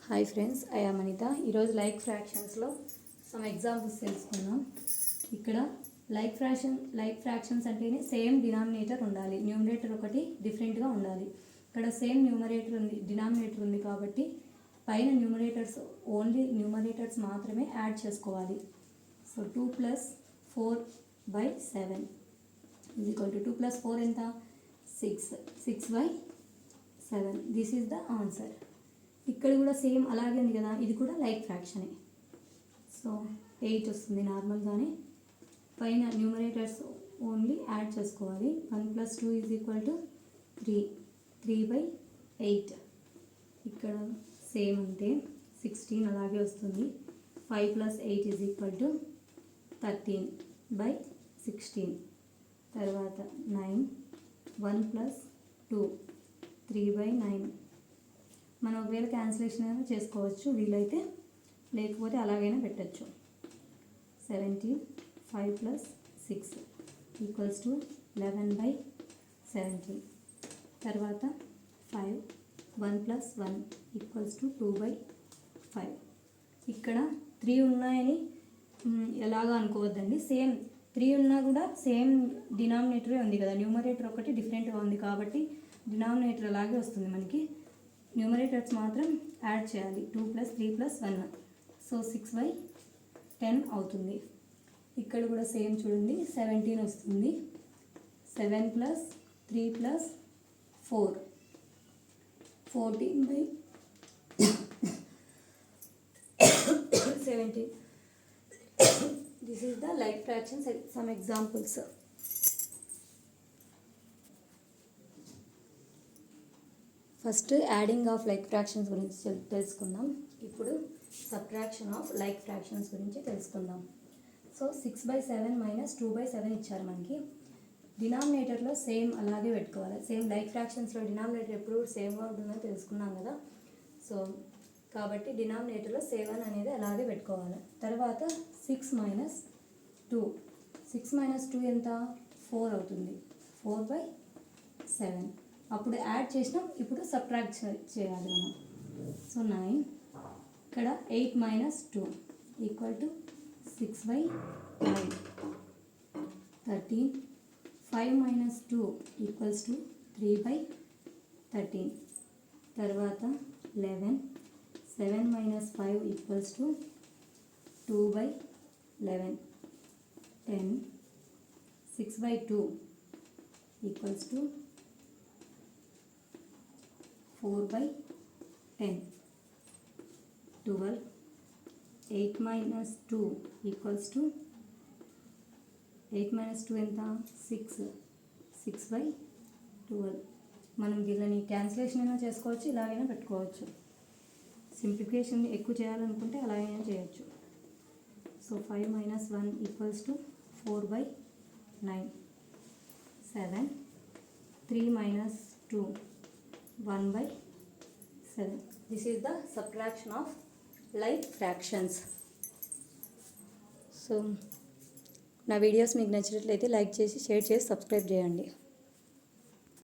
Hi friends, I am Anita. ఈరోజు like ఫ్రాక్షన్స్లో some examples తెలుసుకుందాం. ఇక్కడ లైక్ ఫ్రాక్షన్స్ అంటేనే సేమ్ డినామినేటర్ ఉండాలి, న్యూమరేటర్ ఒకటి డిఫరెంట్గా ఉండాలి. ఇక్కడ సేమ్ డినామినేటర్ ఉంది కాబట్టి పైన ఓన్లీ న్యూమరేటర్స్ మాత్రమే యాడ్ చేసుకోవాలి. సో 2 + 4/7 2 + 4 ఎంత? 6/7. This is the answer. ఇక్కడ కూడా సేమ్ అలాగే ఉంది కదా, ఇది కూడా లైక్ ఫ్రాక్షనే. సో 8 వస్తుంది నార్మల్గానే. పైన న్యూమరేటర్స్ ఓన్లీ యాడ్ చేసుకోవాలి. 1 + 2 = 3. 3/8. ఇక్కడ సేమ్ ఉంటే 16 అలాగే వస్తుంది. 5 + 8 = 13/16. తర్వాత 9. 1 + 2 3/9. మనం ఒకవేళ క్యాన్సిలేషన్ అయినా చేసుకోవచ్చు వీలైతే, లేకపోతే అలాగైనా పెట్టచ్చు. 17. 5 + 6 = 11/17. తర్వాత 5. 1 + 1 = 2/5. ఇక్కడ 3 ఉన్నాయని ఎలాగా అనుకోవద్దండి. సేమ్ 3 ఉన్నా కూడా సేమ్ డినామినేటరే ఉంది కదా, న్యూమరేటర్ ఒకటి డిఫరెంట్గా ఉంది కాబట్టి డినామినేటర్ అలాగే వస్తుంది మనకి. న్యూమరేటర్స్ మాత్రం యాడ్ చేయాలి. 2 + 3 + 1. సో 6/10 అవుతుంది. ఇక్కడ కూడా సేమ్ చూడండి, 17 వస్తుంది. 7 + 3 + 4 14/17. This is the like fractions. Some examples. First adding of like fractions గురించి తెలుసుకుందాం. ఇప్పుడు సబ్ట్రాక్షన్ ఆఫ్ లైక్ ఫ్రాక్షన్స్ గురించి తెలుసుకుందాం. సో 6/7 - 2/7 ఇచ్చారు మనకి. డినామినేటర్లో సేమ్ అలాగే పెట్టుకోవాలి. సేమ్ లైక్ ఫ్రాక్షన్స్లో డినామినేటర్ ఎప్పుడు సేమ్గా ఉంటుందో తెలుసుకున్నాం కదా. సో కాబట్టి డినామినేటర్లో 7 అనేది అలాగే పెట్టుకోవాలి. తర్వాత 6 - 2. 6 - 2 ఎంత? 4 అవుతుంది. 4/7. అప్పుడు యాడ్ చేసినాం, ఇప్పుడు సబ్ట్రాక్ట్ చేయాలి మనం. సో 9. ఇక్కడ 8 - 2 = 6/9. 13. 5 - 2 = 3/13. తర్వాత 11. 7 - 5 = 2/11. 10. 6/2 = 4/10. 12. 8 - 2 = 8 - 2 ఎంత? 6. 6/12. మనం దీనిని క్యాన్సిలేషన్ అయినా చేసుకోవచ్చు, ఇలాగైనా పెట్టుకోవచ్చు. సింప్లిఫికేషన్ ఎక్కువ చేయాలనుకుంటే అలాగైనా చేయొచ్చు. So 5 - 1 = 4/9. 7. 3 - 2 1/7. This is the subtraction of like fractions. So నా వీడియోస్ మీకు నచ్చినట్లయితే లైక్ చేసి, షేర్ చేసి, సబ్స్క్రైబ్ చేయండి.